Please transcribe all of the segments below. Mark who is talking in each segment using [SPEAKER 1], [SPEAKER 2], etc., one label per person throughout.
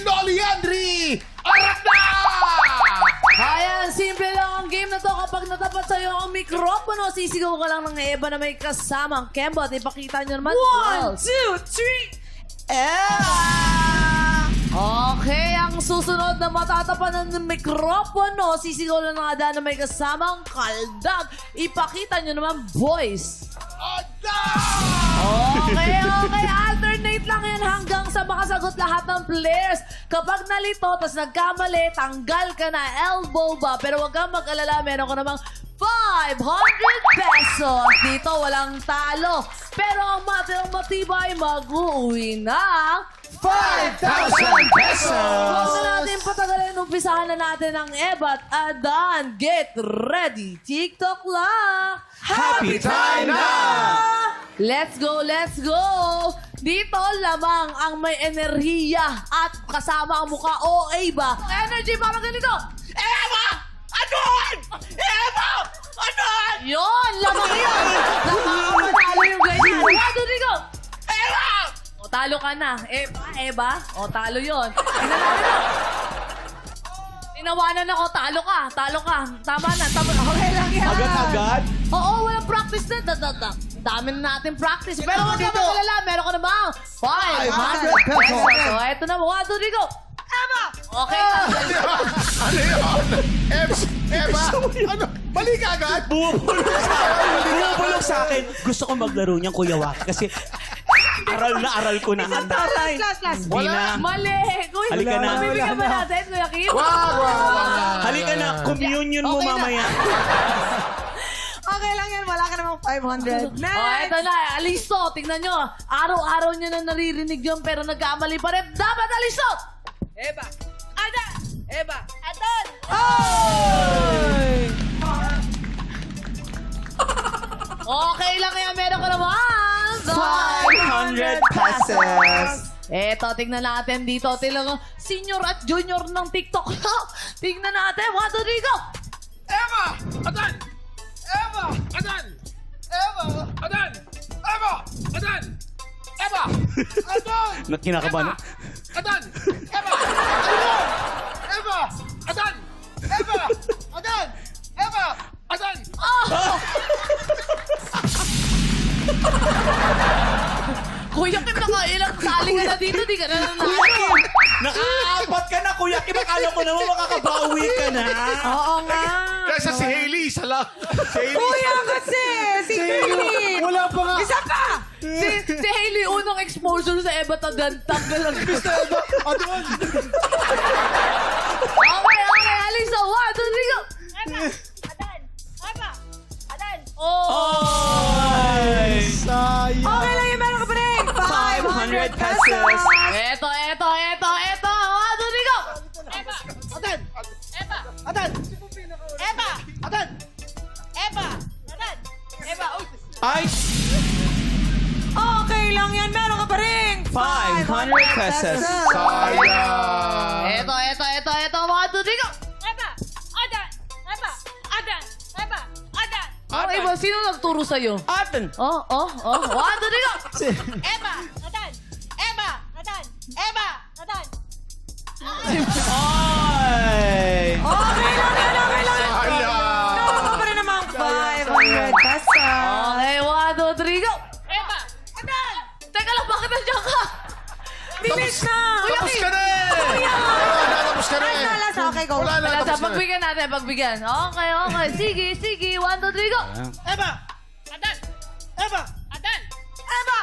[SPEAKER 1] Noli Henry! Arak na!
[SPEAKER 2] Ayan, simple lang ang game na to. Kapag natapat sa'yo ang mikropono, sisigaw ka lang ng Eva na may kasamang Kembo at ipakita nyo naman.
[SPEAKER 3] 1, 2, 3. Eva!
[SPEAKER 2] Okay, ang susunod na matatapan ng mikropono, sisigaw lang ng Ada na may kasamang kaldag. Ipakita nyo naman, boys. Okay, alternate lang yan hanggang sa makasagot lahat ng players. Kapag nalito, tas nagkamali, tanggal ka na, elbow ba? Pero wag kang mag-alala, meron ko namang 500 pesos. Dito, walang talo. Pero ang matirang matibay, mag-uwi ng
[SPEAKER 1] 5,000 pesos!
[SPEAKER 2] Huwag na natin patagalin. Umpisahan na natin ang Eva at Adan. Get ready. TikTok lang.
[SPEAKER 1] Happy time na!
[SPEAKER 2] Let's go, let's go! Dito lamang ang may enerhiya at kasama ang mukha OA ba? Energy parang ganito.
[SPEAKER 3] Eva! Anon! Eva! Anon!
[SPEAKER 2] Yon, lamang yun. Nakakamatalo yung ganyan. Wado dito.
[SPEAKER 3] Eva!
[SPEAKER 2] O, talo ka na. Eva? O, talo yun. Tinanawan na. Tinawanan ako. Talo ka. Tama na. Okay lang yan.
[SPEAKER 1] Agad-agad?
[SPEAKER 2] Oo, walang practice na. Dami na natin practice. Pero huwag ka magalala. Meron ka na ba? 500 pesos. So, eto na. Wado dito.
[SPEAKER 3] Eva!
[SPEAKER 2] Okay.
[SPEAKER 1] Ano yun? Eva? Ano? Mali ka agad?
[SPEAKER 4] Bumubulog sa akin. Gusto ko maglaro niyang Kuya Waki kasi aral ko na.
[SPEAKER 3] Last.
[SPEAKER 1] Wala.
[SPEAKER 2] Mali. Kuya,
[SPEAKER 4] Halika na.
[SPEAKER 2] Mabibigyan ba natin, Kuya Kim?
[SPEAKER 1] Wag.
[SPEAKER 4] Halika na, communion mo
[SPEAKER 2] Okay na.
[SPEAKER 4] mamaya.
[SPEAKER 3] Okay lang yan. Wala ka namang 500. Next!
[SPEAKER 2] Oh, eto na. Alisto. Tingnan nyo. Araw-araw nyo na naririnig yun pero nagkamali pa rin. Dapat alisto!
[SPEAKER 3] Eva! Adan! Eva!
[SPEAKER 2] Adan! Okay lang yan. Meron ka naman.
[SPEAKER 4] 500 pesos.
[SPEAKER 2] Eto, tingnan natin dito. Tingnan senior at junior ng TikTok. Tingnan natin. 1, 2, 3, go!
[SPEAKER 3] Eva! Adan! Eva! Adan! Eva! Adan! Eva! Adan! Eva! Adan!
[SPEAKER 4] Kinakabahan.
[SPEAKER 3] Adan! Eva! Adan! Eva! Adan! Eva! Adan! Eva! Adan!
[SPEAKER 2] Kuya Kim, nakailang sali ka na dito. Di ka na nanalo.
[SPEAKER 4] Nakaapat ka na, Kuya Kim. Akala ko naman makakabawi ka na.
[SPEAKER 2] Oo nga.
[SPEAKER 1] Kesa si Hailey, isa lang.
[SPEAKER 3] Kuya kasi! Si Hailey!
[SPEAKER 1] Wala pa nga.
[SPEAKER 3] Isa pa!
[SPEAKER 2] Si Hailey, unang exposure sa Eva Tadan. Tanggal lang.
[SPEAKER 1] Adon.
[SPEAKER 2] Okay. Alisa, 1, 2, 3, go!
[SPEAKER 5] Adan! Eva! Adan!
[SPEAKER 4] Oy!
[SPEAKER 1] Sayang.
[SPEAKER 3] Okay lang yung meron ka pa rin!
[SPEAKER 4] 500 pesos.
[SPEAKER 2] Eto. 1, 2, 3, go!
[SPEAKER 5] Eva!
[SPEAKER 3] Adan!
[SPEAKER 5] Eva!
[SPEAKER 3] Adan!
[SPEAKER 5] Eva!
[SPEAKER 3] Adan!
[SPEAKER 5] Eva! Adan! Eva! Uy!
[SPEAKER 4] Ay!
[SPEAKER 3] Okay lang yan, meron ka pa rin!
[SPEAKER 4] 500 pesos.
[SPEAKER 1] Sayang.
[SPEAKER 2] Eto. 1, 2, 3, go!
[SPEAKER 5] Eva! Adan! Eva! Adan! Eva! Adan!
[SPEAKER 2] Oh, Eva, sino nagturo sa'yo?
[SPEAKER 4] Atin.
[SPEAKER 2] Oh. 1, 2, 3, go!
[SPEAKER 5] Eva! Adan! Eva! Adan! Eva! Adan!
[SPEAKER 4] Ay!
[SPEAKER 3] Okay lang yan, okay lang yan!
[SPEAKER 1] Sayang.
[SPEAKER 3] Meron ka pa rin namang 500 pesos!
[SPEAKER 2] Okay, 1, 2, 3, go!
[SPEAKER 5] Eva! Adan!
[SPEAKER 2] Teka lang, bakit nandiyan ka?
[SPEAKER 3] Bilis na!
[SPEAKER 1] Tapos ka na eh. Tapos ka na eh.
[SPEAKER 3] Last, okay, go.
[SPEAKER 1] Wala na,
[SPEAKER 2] Wala
[SPEAKER 1] tapos
[SPEAKER 2] sa
[SPEAKER 1] na.
[SPEAKER 2] pagbigyan natin, pagbigyan. Okay. Sige. 1, 2, 3, go!
[SPEAKER 3] Eva!
[SPEAKER 5] Adan!
[SPEAKER 3] Eva!
[SPEAKER 5] Adan!
[SPEAKER 3] Eva!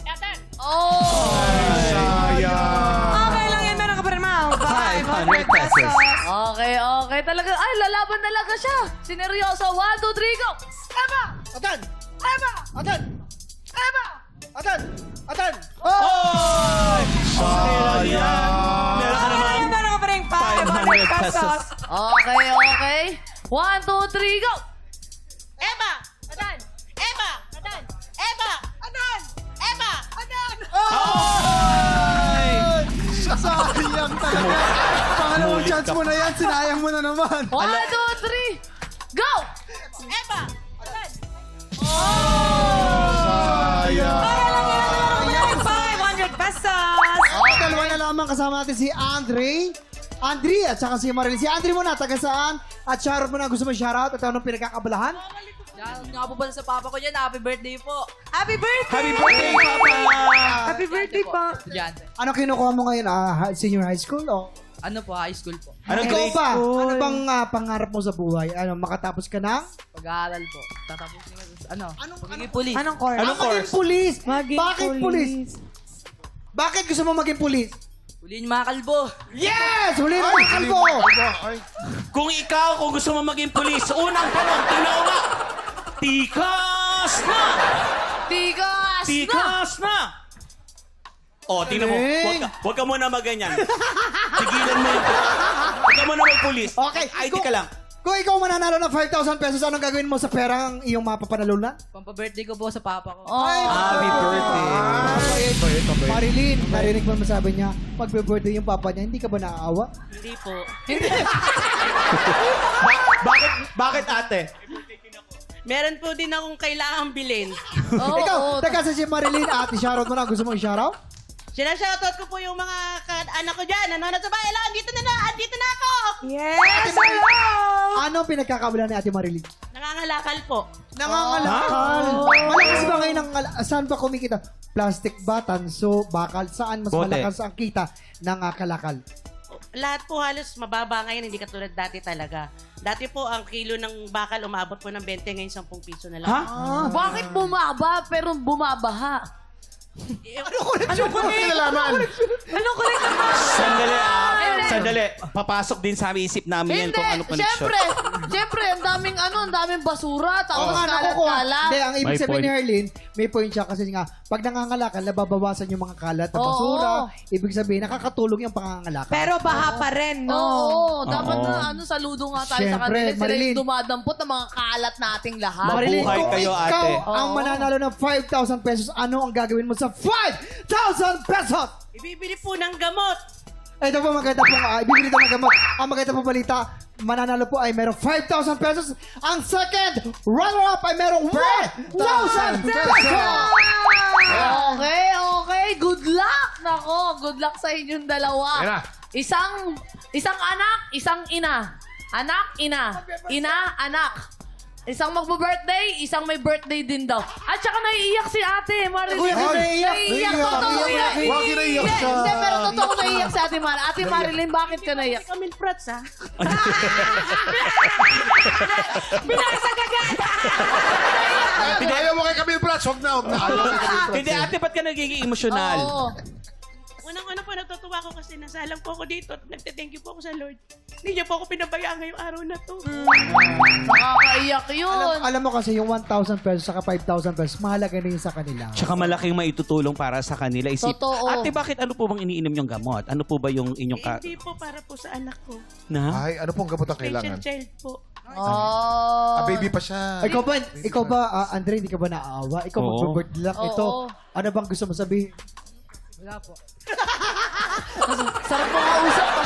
[SPEAKER 5] Adan!
[SPEAKER 2] Oh!
[SPEAKER 1] Sayang.
[SPEAKER 3] Okay lang yan, meron ka pa rin namang
[SPEAKER 4] 500 pesos.
[SPEAKER 2] Okay. Talaga, ay, lalaban talaga siya. Sineryoso. 1, 2, 3, go!
[SPEAKER 3] Eva! Adan! Eva! Adan! Eva! Adan! Adan!
[SPEAKER 4] Oy!
[SPEAKER 1] Sayang.
[SPEAKER 4] Meron ka naman
[SPEAKER 3] Meron ka pa rin
[SPEAKER 4] 500 pesos.
[SPEAKER 2] Okay. 1, 2, 3, go!
[SPEAKER 5] Eva! Adan! Eva! Adan! Eva! Adan! Eva! Adan!
[SPEAKER 4] Oy!
[SPEAKER 1] Sayang talaga. Pangalawang chance mo na yan. Sinayang mo na naman.
[SPEAKER 2] 1, 2, 3, go!
[SPEAKER 5] Eva! Adan!
[SPEAKER 1] Sayang.
[SPEAKER 3] Okay lang yan, meron ka pa rin 500 pesos!
[SPEAKER 1] Dalawa na lang. lamang kasama natin si Andre at saka si Marilyn. Si Andre muna, taga saan? At shoutout mo na gusto mo shoutout at anong pinagkakabalahan?
[SPEAKER 2] Yan, nga po pala sa papa ko dyan. Happy birthday po.
[SPEAKER 3] Happy birthday!
[SPEAKER 4] Happy birthday, Papa!
[SPEAKER 3] Happy birthday pa!
[SPEAKER 2] Estudyante.
[SPEAKER 1] Ano kinukuha mo ngayon? Senior high school o?
[SPEAKER 2] Ano po, high school po.
[SPEAKER 4] Anong
[SPEAKER 1] Ikaw
[SPEAKER 4] grade?
[SPEAKER 1] pa? Ano bang pangarap mo sa buhay? Ano, makatapos ka ng?
[SPEAKER 2] Pag-aaral po. Tatapos nyo.
[SPEAKER 1] Anong-
[SPEAKER 2] Magiging police.
[SPEAKER 3] Anong course?
[SPEAKER 4] Anong
[SPEAKER 1] Maging
[SPEAKER 4] course?
[SPEAKER 1] pulis.
[SPEAKER 3] Maging
[SPEAKER 1] Bakit pulis? Bakit gusto mo maging pulis?
[SPEAKER 2] Huliin mga kalbo.
[SPEAKER 1] Yes! Huli na ang kalbo!
[SPEAKER 4] Kung ikaw, kung gusto mo maging pulis, unang tanong, tingnan ko nga. Tikas na!
[SPEAKER 2] Tigas!
[SPEAKER 4] Tikas na! Oh, tingnan mo.
[SPEAKER 1] Galing.
[SPEAKER 4] Huwag ka muna maganyan. Tigilan mo yun. Huwag ka muna magpulis.
[SPEAKER 1] Okay.
[SPEAKER 4] ID ka lang.
[SPEAKER 1] Kung ikaw mananalo ng 5,000 pesos, anong gagawin mo sa perang iyong mapapanalunan?
[SPEAKER 2] Pampa-birthday ko po sa papa ko.
[SPEAKER 4] Happy birthday.
[SPEAKER 1] Marilyn, narinig mo masabi niya, pag-birthday yung papa niya, hindi ka ba naaawa?
[SPEAKER 5] Hindi po.
[SPEAKER 4] Bakit ate?
[SPEAKER 5] Meron po din akong kailangang bilhin.
[SPEAKER 2] Oo,
[SPEAKER 1] Ikaw,
[SPEAKER 2] oo.
[SPEAKER 1] teka sa si Marilyn, ate, shoutout mo na. Gusto mo i-shoutout?
[SPEAKER 5] Sinashoutout ko po yung mga anak ko dyan. Nanonood sa bahay lang. Andito na ako!
[SPEAKER 3] Yes! Hello!
[SPEAKER 1] Anong pinagkakabalan ni ate Marilyn?
[SPEAKER 5] Nangangalakal po.
[SPEAKER 1] Nangangalakal. Malakas ba ngayon ang saan ba kumikita? Plastic ba, tanso, bakal? Saan mas
[SPEAKER 4] Bote.
[SPEAKER 1] malakas ang kita ng kalakal?
[SPEAKER 5] Lahat po halos mababa ngayon. Hindi katulad dati talaga. Dati po ang kilo ng bakal umabot po ng 20. Ngayon 10 piso na lang.
[SPEAKER 4] Ha?
[SPEAKER 2] Bakit bumaba pero bumabaha?
[SPEAKER 1] Anong kinalaman?
[SPEAKER 2] Anong correct naman?
[SPEAKER 4] Sandali. Papasok din sa aming isip namin yan
[SPEAKER 2] Hindi,
[SPEAKER 4] kung ano connection.
[SPEAKER 2] Siyempre, ang daming basura,
[SPEAKER 1] Oo
[SPEAKER 2] tapos
[SPEAKER 1] nga, nakukuha.
[SPEAKER 2] kalat-kalat.
[SPEAKER 1] Hindi, ang ibig
[SPEAKER 4] May
[SPEAKER 1] sabihin ni
[SPEAKER 4] point.
[SPEAKER 1] Herlin, may point siya kasi nga, pag nangangalakal, nababawasan yung mga kalat at
[SPEAKER 2] Oo.
[SPEAKER 1] basura. Ibig sabihin, nakakatulong yung pangangalakal.
[SPEAKER 3] Pero baha pa rin, no?
[SPEAKER 2] Oo, dapat
[SPEAKER 4] Oo.
[SPEAKER 2] na saludo nga tayo sa
[SPEAKER 1] Siyempre,
[SPEAKER 2] kanila. Sila
[SPEAKER 1] Marilyn.
[SPEAKER 2] yung dumadampot ng mga kalat nating lahat.
[SPEAKER 4] Marilyn, Mabuhay
[SPEAKER 1] kung
[SPEAKER 4] kayo,
[SPEAKER 1] ikaw
[SPEAKER 4] ate.
[SPEAKER 1] ang mananalo ng 5,000 pesos, ano ang gagawin mo sa 5,000 pesos?
[SPEAKER 5] Ibibili po ng gamot.
[SPEAKER 1] Ito po maganda po, ibibili ito ng gamot. Ang maganda po balita, mananalo po ay merong 5,000 pesos. Ang second runner-up ay merong 1,000 pesos!
[SPEAKER 2] Okay. Good luck! Nako, good luck sa inyong dalawa.
[SPEAKER 6] Yan na.
[SPEAKER 2] Isang anak, isang ina. Anak, ina. Ina, anak. Isang magbo-birthday, isang may birthday din daw. At saka naiiyak si ate, Marilyn.
[SPEAKER 1] Kuya, naiiyak.
[SPEAKER 2] Naiiyak,
[SPEAKER 1] Naiiyak.
[SPEAKER 2] totoo
[SPEAKER 1] Naiiyak.
[SPEAKER 2] naiiyak.
[SPEAKER 6] Huwag kinaiyak
[SPEAKER 2] Hindi,
[SPEAKER 6] siya.
[SPEAKER 2] hindi, pero totoo naiiyak si ate Marilyn. Ate Marilyn, bakit ka naiiyak?
[SPEAKER 5] Kami prots, ha?
[SPEAKER 6] Ayaw mo kay Camille Prats, huwag na. Ayaw kay Camille Prats.
[SPEAKER 4] Hindi, ate, ba't ka nagiging emosyonal?
[SPEAKER 2] Oo.
[SPEAKER 5] Unang-una po, natutuwa ko kasi nasalang po ako dito at nagte-thank you po ako sa Lord. Hindi niya po ako pinabayaan ngayong araw na to.
[SPEAKER 2] Nakakaiyak yun.
[SPEAKER 1] Alam mo kasi yung 1,000 pesos saka 5,000 pesos, mahalaga na yun sa kanila.
[SPEAKER 4] Tsaka malaking maitutulong para sa kanila.
[SPEAKER 2] Totoo.
[SPEAKER 4] Ate, bakit ano po bang iniinom yung gamot? Ano po ba yung inyong
[SPEAKER 5] Hindi po para po sa anak ko.
[SPEAKER 4] Na?
[SPEAKER 6] Ay, ano pong gamot ang
[SPEAKER 5] Special
[SPEAKER 6] kailangan?
[SPEAKER 5] child po.
[SPEAKER 2] Oh.
[SPEAKER 6] Baby pa siya.
[SPEAKER 1] Ikaw ba, Andre, hindi ka ba naaawa? Ikaw
[SPEAKER 4] Oo.
[SPEAKER 1] mag-birthday lang
[SPEAKER 2] Oo.
[SPEAKER 1] ito. Ano bang gusto mo sabihin?
[SPEAKER 2] Sarap mo kausap pa.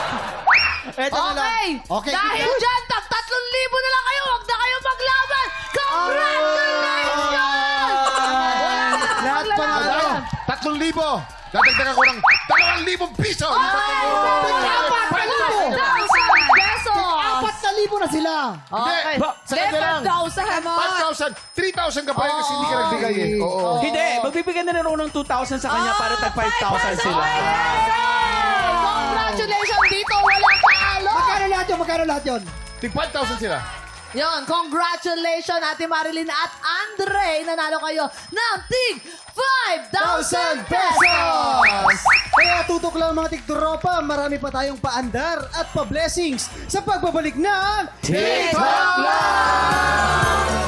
[SPEAKER 1] Eto na lang.
[SPEAKER 2] Okay.
[SPEAKER 1] Okay.
[SPEAKER 2] Dahil dyan, tag 3,000 na lang kayo. Huwag na kayo maglaban. Congratulations!
[SPEAKER 1] Lahat pa nga lang.
[SPEAKER 6] 3,000. Dadagdagan ko ng 2,000 piso.
[SPEAKER 1] Apat na libo.
[SPEAKER 2] 1,000 pesos.
[SPEAKER 1] 4,000 na sila.
[SPEAKER 2] Okay.
[SPEAKER 6] Sa kanya lang.
[SPEAKER 2] 5,000.
[SPEAKER 6] 5,000. 3,000 ka pa rin kasi hindi ka nagbigay eh. Oo.
[SPEAKER 4] Hindi, magbibigyan na rin ako ng 2,000 sa kanya para tag 5,000 sila.
[SPEAKER 2] Congratulations dito. Walang talo.
[SPEAKER 1] Magkano lahat yun?
[SPEAKER 6] Tig 5,000 sila.
[SPEAKER 2] Yun, congratulations Ate Marilyn at Andre. Nanalo kayo ng tig 5,000 pesos.
[SPEAKER 1] Kaya tutok lang mga tigtropa, marami pa tayong paandar at pa-blessings sa pagbabalik ng TikTok Live!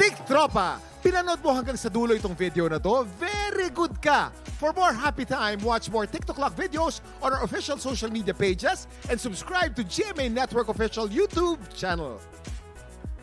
[SPEAKER 6] Tik Tropa, pinanood mo hanggang sa dulo itong video na to? Very good ka! For more happy time, watch more TikTok Clock videos on our official social media pages and subscribe to GMA Network official YouTube channel.